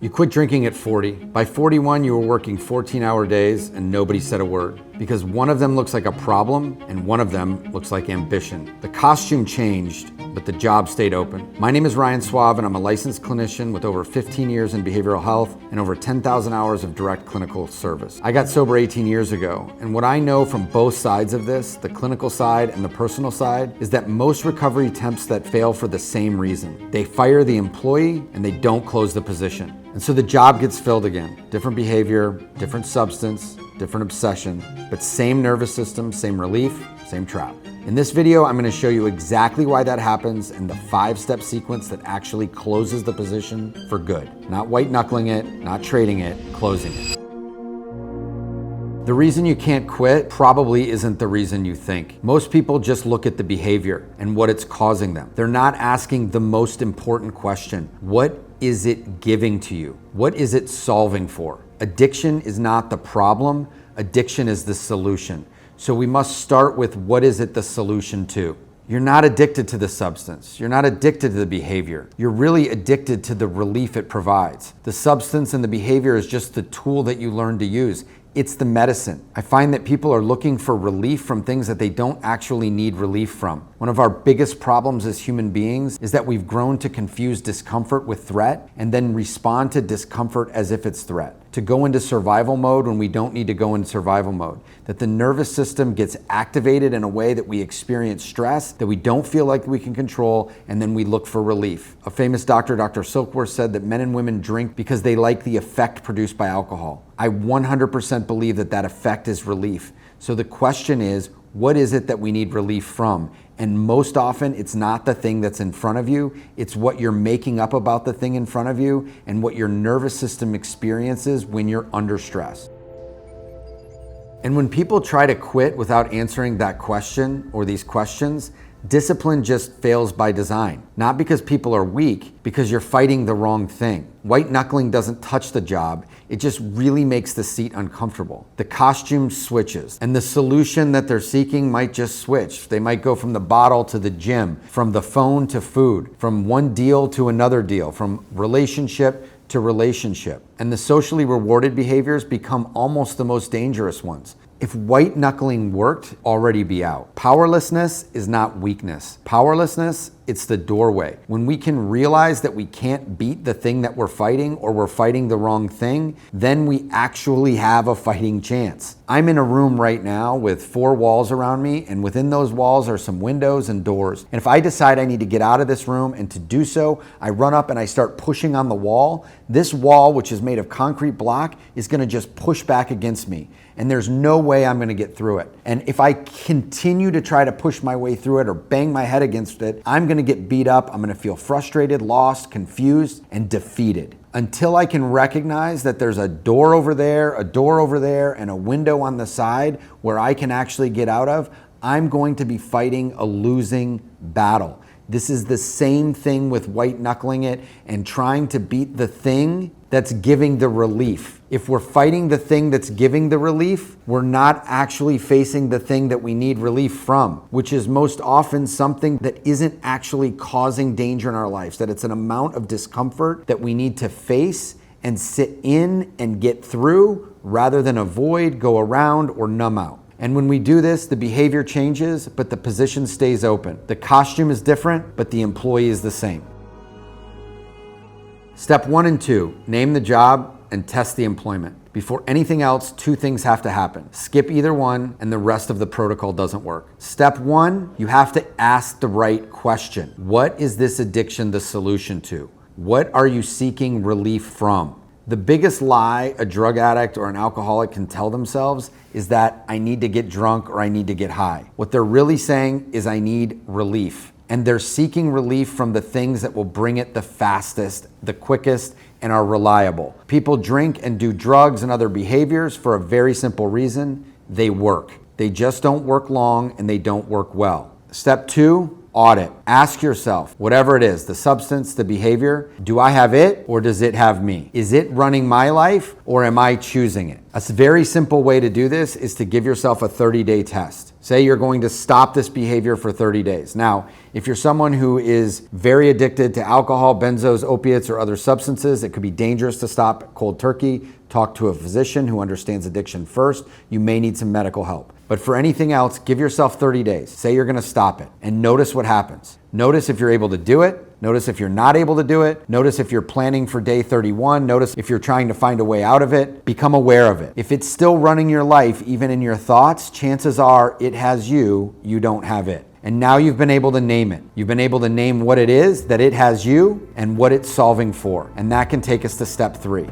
You quit drinking at 40. By 41, you were working 14-hour days and nobody said a word. Because one of them looks like a problem and one of them looks like ambition. The costume changed, but the job stayed open. My name is Ryan Suave and I'm a licensed clinician with over 15 years in behavioral health and over 10,000 hours of direct clinical service. I got sober 18 years ago, and what I know from both sides of this, the clinical side and the personal side, is that most recovery attempts that fail for the same reason. They fire the employee and they don't close the position. And so the job gets filled again. Different behavior, different substance, different obsession, but same nervous system, same relief, same trap. In this video, I'm going to show you exactly why that happens and the 5-step sequence that actually closes the position for good. Not white knuckling it, not trading it, closing it. The reason you can't quit probably isn't the reason you think. Most people just look at the behavior and what it's causing them. They're not asking the most important question. What is it giving to you? What is it solving for? Addiction is not the problem. Addiction is the solution. So we must start with what is it the solution to? You're not addicted to the substance. You're not addicted to the behavior. You're really addicted to the relief it provides. The substance and the behavior is just the tool that you learn to use. It's the medicine. I find that people are looking for relief from things that they don't actually need relief from. One of our biggest problems as human beings is that we've grown to confuse discomfort with threat and then respond to discomfort as if it's threat. To go into survival mode when we don't need to go into survival mode. That the nervous system gets activated in a way that we experience stress that we don't feel like we can control, and then we look for relief. A famous doctor, Dr. Silkworth, said that men and women drink because they like the effect produced by alcohol. I 100% believe that that effect is relief. So the question is, what is it that we need relief from? And most often, it's not the thing that's in front of you. It's what you're making up about the thing in front of you and what your nervous system experiences when you're under stress. And when people try to quit without answering that question or these questions, discipline just fails by design. Not because people are weak, because you're fighting the wrong thing. White knuckling doesn't touch the job. It just really makes the seat uncomfortable. The costume switches, and the solution that they're seeking might just switch. They might go from the bottle to the gym, from the phone to food, from one deal to another deal, from relationship to relationship. And the socially rewarded behaviors become almost the most dangerous ones. If white knuckling worked, already be out. Powerlessness is not weakness. Powerlessness, it's the doorway. When we can realize that we can't beat the thing that we're fighting or we're fighting the wrong thing, then we actually have a fighting chance. I'm in a room right now with 4 walls around me, and within those walls are some windows and doors. And if I decide I need to get out of this room, and to do so, I run up and I start pushing on the wall, this wall, which is made of concrete block, is gonna just push back against me. And there's no way I'm gonna get through it. And if I continue to try to push my way through it or bang my head against it, I'm gonna get beat up, I'm gonna feel frustrated, lost, confused, and defeated. Until I can recognize that there's a door over there, and a window on the side where I can actually get out of, I'm going to be fighting a losing battle. This is the same thing with white knuckling it and trying to beat the thing that's giving the relief. If we're fighting the thing that's giving the relief, we're not actually facing the thing that we need relief from, which is most often something that isn't actually causing danger in our lives, that it's an amount of discomfort that we need to face and sit in and get through rather than avoid, go around, or numb out. And when we do this, the behavior changes, but the position stays open. The costume is different, but the employee is the same. Step 1 and 2, name the job and test the employment. Before anything else, 2 things have to happen. Skip either one and the rest of the protocol doesn't work. Step 1, you have to ask the right question. What is this addiction the solution to? What are you seeking relief from? The biggest lie a drug addict or an alcoholic can tell themselves is that I need to get drunk or I need to get high. What they're really saying is I need relief. And they're seeking relief from the things that will bring it the fastest, the quickest, and are reliable. People drink and do drugs and other behaviors for a very simple reason. They work. They just don't work long and they don't work well. Step 2, audit. Ask yourself, whatever it is, the substance, the behavior, do I have it or does it have me? Is it running my life or am I choosing it? A very simple way to do this is to give yourself a 30-day test. Say you're going to stop this behavior for 30 days. Now, if you're someone who is very addicted to alcohol, benzos, opiates, or other substances, it could be dangerous to stop cold turkey. Talk to a physician who understands addiction first. You may need some medical help. But for anything else, give yourself 30 days. Say you're gonna stop it and notice what happens. Notice if you're able to do it. Notice if you're not able to do it. Notice if you're planning for day 31. Notice if you're trying to find a way out of it. Become aware of it. If it's still running your life, even in your thoughts, chances are it has you, you don't have it. And now you've been able to name it. You've been able to name what it is, that it has you, and what it's solving for. And that can take us to step 3.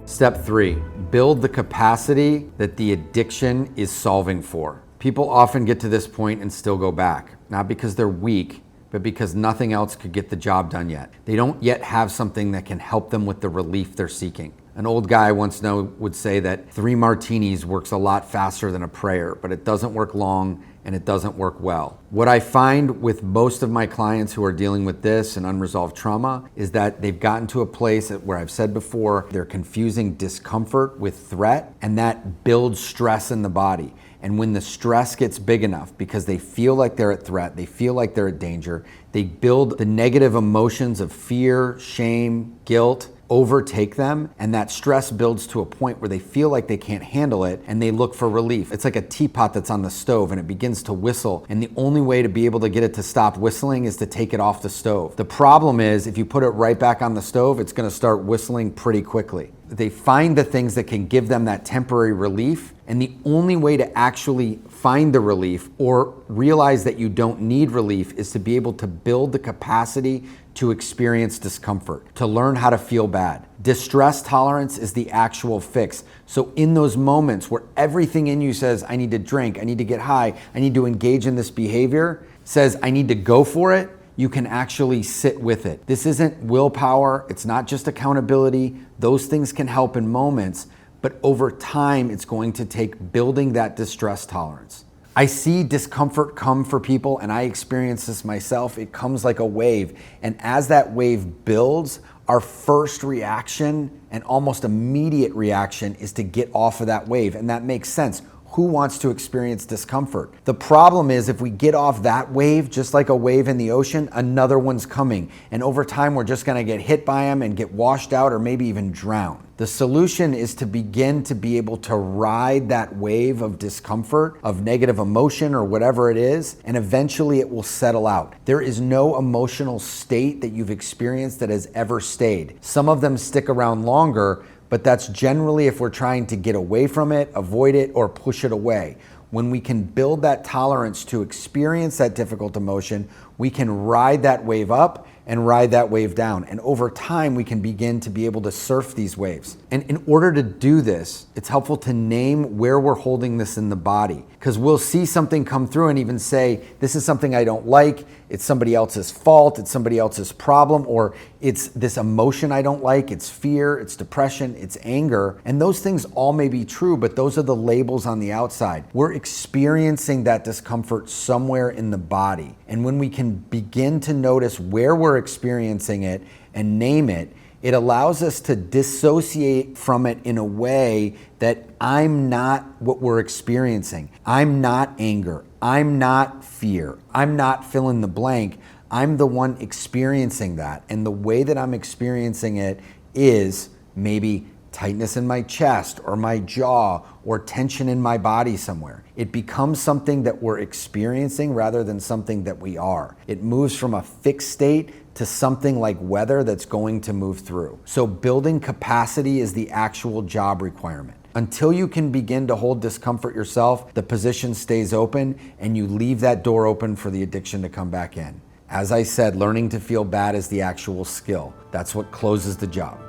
Step 3, build the capacity that the addiction is solving for. People often get to this point and still go back, not because they're weak, but because nothing else could get the job done yet. They don't yet have something that can help them with the relief they're seeking. An old guy I once would say that 3 martinis works a lot faster than a prayer, but it doesn't work long and it doesn't work well. What I find with most of my clients who are dealing with this and unresolved trauma is that they've gotten to a place where I've said before, they're confusing discomfort with threat, and that builds stress in the body. And when the stress gets big enough, because they feel like they're at threat, they feel like they're at danger, they build the negative emotions of fear, shame, guilt, overtake them, and that stress builds to a point where they feel like they can't handle it and they look for relief. It's like a teapot that's on the stove and it begins to whistle, and the only way to be able to get it to stop whistling is to take it off the stove. The problem is if you put it right back on the stove, it's gonna start whistling pretty quickly. They find the things that can give them that temporary relief, and the only way to actually find the relief or realize that you don't need relief is to be able to build the capacity to experience discomfort, to learn how to feel bad. Distress tolerance is the actual fix. So in those moments where everything in you says, I need to drink, I need to get high, I need to engage in this behavior, says I need to go for it, you can actually sit with it. This isn't willpower, it's not just accountability. Those things can help in moments, but over time, it's going to take building that distress tolerance. I see discomfort come for people, and I experience this myself. It comes like a wave, and as that wave builds, our first reaction and almost immediate reaction is to get off of that wave, and that makes sense. Who wants to experience discomfort? The problem is if we get off that wave, just like a wave in the ocean, another one's coming. And over time, we're just gonna get hit by them and get washed out or maybe even drown. The solution is to begin to be able to ride that wave of discomfort, of negative emotion or whatever it is, and eventually it will settle out. There is no emotional state that you've experienced that has ever stayed. Some of them stick around longer, but that's generally if we're trying to get away from it, avoid it, or push it away. When we can build that tolerance to experience that difficult emotion, we can ride that wave up and ride that wave down. And over time, we can begin to be able to surf these waves. And in order to do this, it's helpful to name where we're holding this in the body, because we'll see something come through and even say, this is something I don't like, it's somebody else's fault, it's somebody else's problem, or it's this emotion I don't like, it's fear, it's depression, it's anger. And those things all may be true, but those are the labels on the outside. We're experiencing that discomfort somewhere in the body. And when we can begin to notice where we're experiencing it and name it, it allows us to dissociate from it in a way that I'm not what we're experiencing. I'm not anger. I'm not fear. I'm not fill in the blank. I'm the one experiencing that. And the way that I'm experiencing it is maybe tightness in my chest or my jaw or tension in my body somewhere. It becomes something that we're experiencing rather than something that we are. It moves from a fixed state to something like weather that's going to move through. So building capacity is the actual job requirement. Until you can begin to hold discomfort yourself, the position stays open and you leave that door open for the addiction to come back in. As I said, learning to feel bad is the actual skill. That's what closes the job.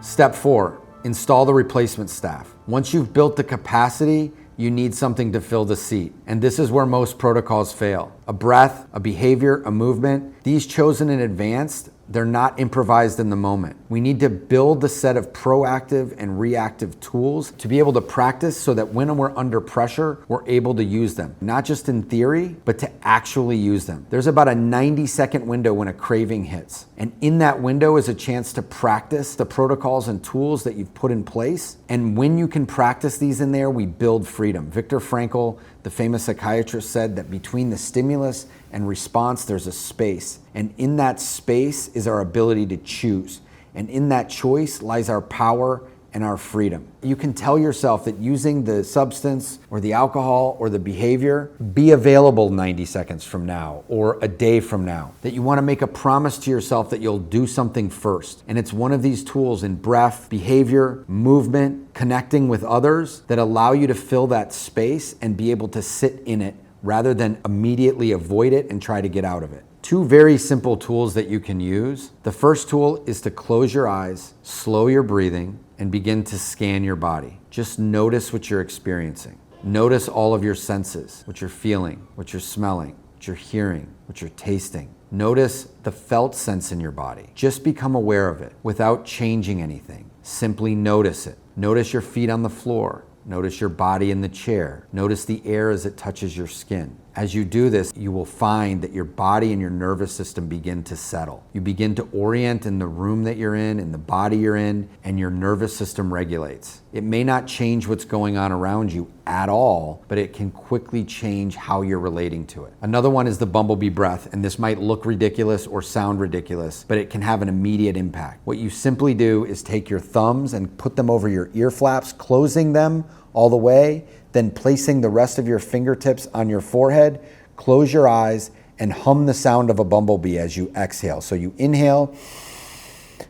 Step 4, install the replacement staff. Once you've built the capacity, you need something to fill the seat. And this is where most protocols fail. A breath, a behavior, a movement, these chosen in advance, They're not improvised in the moment. We need to build the set of proactive and reactive tools to be able to practice so that when we're under pressure, we're able to use them. Not just in theory, but to actually use them. There's about a 90-second window when a craving hits. And in that window is a chance to practice the protocols and tools that you've put in place. And when you can practice these in there, we build freedom. Viktor Frankl, the famous psychiatrist, said that between the stimulus and response, there's a space. And in that space is our ability to choose. And in that choice lies our power and our freedom. You can tell yourself that using the substance or the alcohol or the behavior, be available 90 seconds from now or a day from now. That you want to make a promise to yourself that you'll do something first. And it's one of these tools in breath, behavior, movement, connecting with others that allow you to fill that space and be able to sit in it rather than immediately avoid it and try to get out of it. Two very simple tools that you can use. The first tool is to close your eyes, slow your breathing, and begin to scan your body. Just notice what you're experiencing. Notice all of your senses, what you're feeling, what you're smelling, what you're hearing, what you're tasting. Notice the felt sense in your body. Just become aware of it without changing anything. Simply notice it. Notice your feet on the floor. Notice your body in the chair. Notice the air as it touches your skin. As you do this, you will find that your body and your nervous system begin to settle. You begin to orient in the room that you're in the body you're in, and your nervous system regulates. It may not change what's going on around you at all, but it can quickly change how you're relating to it. Another one is the bumblebee breath, and this might look ridiculous or sound ridiculous, but it can have an immediate impact. What you simply do is take your thumbs and put them over your ear flaps, closing them all the way, then placing the rest of your fingertips on your forehead, close your eyes, and hum the sound of a bumblebee as you exhale. So you inhale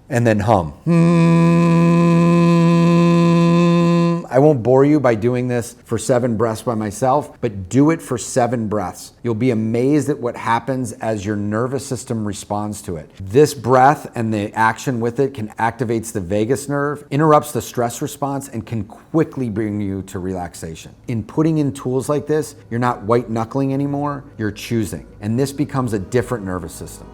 and then hum. I won't bore you by doing this for 7 breaths by myself, but do it for 7 breaths. You'll be amazed at what happens as your nervous system responds to it. This breath and the action with it can activates the vagus nerve, interrupts the stress response, and can quickly bring you to relaxation. In putting in tools like this, you're not white knuckling anymore, you're choosing. And this becomes a different nervous system.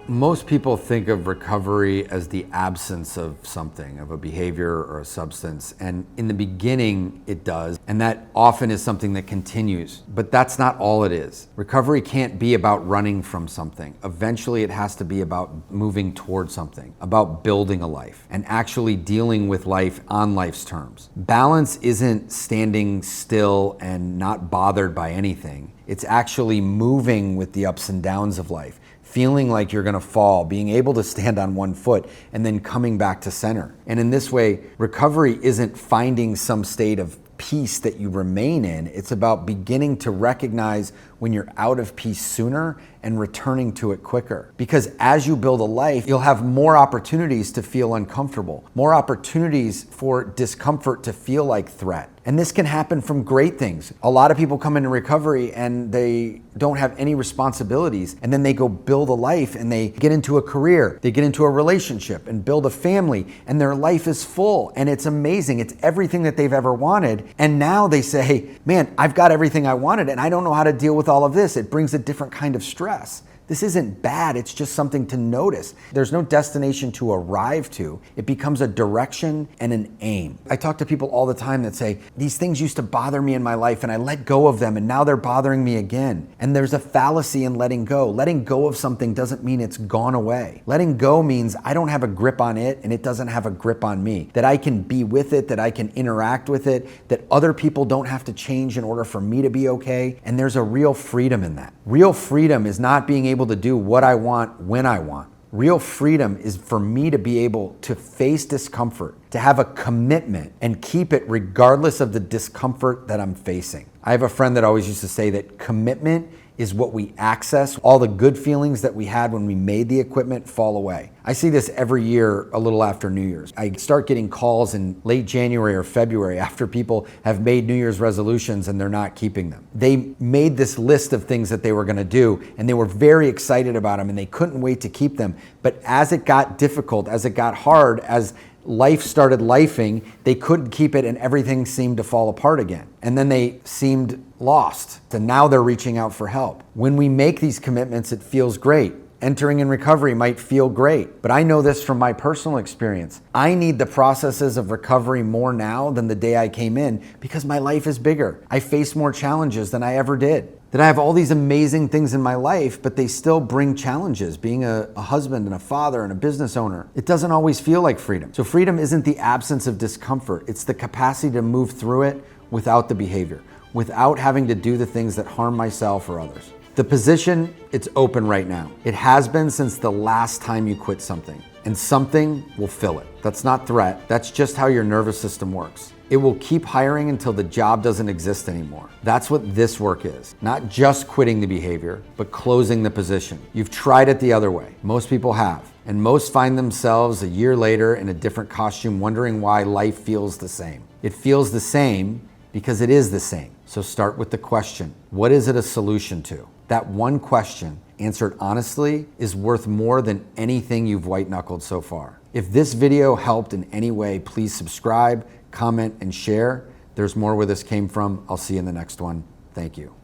Most people think of recovery as the absence of something, of a behavior or a substance. And in the beginning, it does. And that often is something that continues. But that's not all it is. Recovery can't be about running from something. Eventually, it has to be about moving toward something, about building a life, and actually dealing with life on life's terms. Balance isn't standing still and not bothered by anything. It's actually moving with the ups and downs of life. Feeling like you're gonna fall, being able to stand on one foot, and then coming back to center. And in this way, recovery isn't finding some state of peace that you remain in. It's about beginning to recognize when you're out of peace sooner and returning to it quicker. Because as you build a life, you'll have more opportunities to feel uncomfortable, more opportunities for discomfort to feel like threat. And this can happen from great things. A lot of people come into recovery and they don't have any responsibilities, and then they go build a life and they get into a career, they get into a relationship and build a family, and their life is full and it's amazing. It's everything that they've ever wanted. And now they say, man, I've got everything I wanted and I don't know how to deal with all of this. It brings a different kind of stress. This isn't bad, it's just something to notice. There's no destination to arrive to. It becomes a direction and an aim. I talk to people all the time that say, these things used to bother me in my life and I let go of them and now they're bothering me again. And there's a fallacy in letting go. Letting go of something doesn't mean it's gone away. Letting go means I don't have a grip on it and it doesn't have a grip on me. That I can be with it, that I can interact with it, that other people don't have to change in order for me to be okay. And there's a real freedom in that. Real freedom is not being able to do what I want when I want. Real freedom is for me to be able to face discomfort, to have a commitment and keep it regardless of the discomfort that I'm facing. I have a friend that always used to say that commitment is what we access. All the good feelings that we had when we made the equipment fall away. I see this every year a little after New Year's. I start getting calls in late January or February after people have made New Year's resolutions and they're not keeping them. They made this list of things that they were gonna do and they were very excited about them and they couldn't wait to keep them. But as it got difficult, as it got hard, as life started lifing, they couldn't keep it and everything seemed to fall apart again. And then they seemed lost. And now they're reaching out for help. When we make these commitments, it feels great. Entering in recovery might feel great, but I know this from my personal experience. I need the processes of recovery more now than the day I came in because my life is bigger. I face more challenges than I ever did. That I have all these amazing things in my life, but they still bring challenges. Being a husband and a father and a business owner, it doesn't always feel like freedom. So freedom isn't the absence of discomfort. It's the capacity to move through it without the behavior, without having to do the things that harm myself or others. The position, it's open right now. It has been since the last time you quit something, and something will fill it. That's not threat. That's just how your nervous system works. It will keep hiring until the job doesn't exist anymore. That's what this work is. Not just quitting the behavior, but closing the position. You've tried it the other way. Most people have. And most find themselves a year later in a different costume wondering why life feels the same. It feels the same because it is the same. So start with the question, what is it a solution to? That one question, answered honestly, is worth more than anything you've white-knuckled so far. If this video helped in any way, please subscribe, comment, and share. There's more where this came from. I'll see you in the next one. Thank you.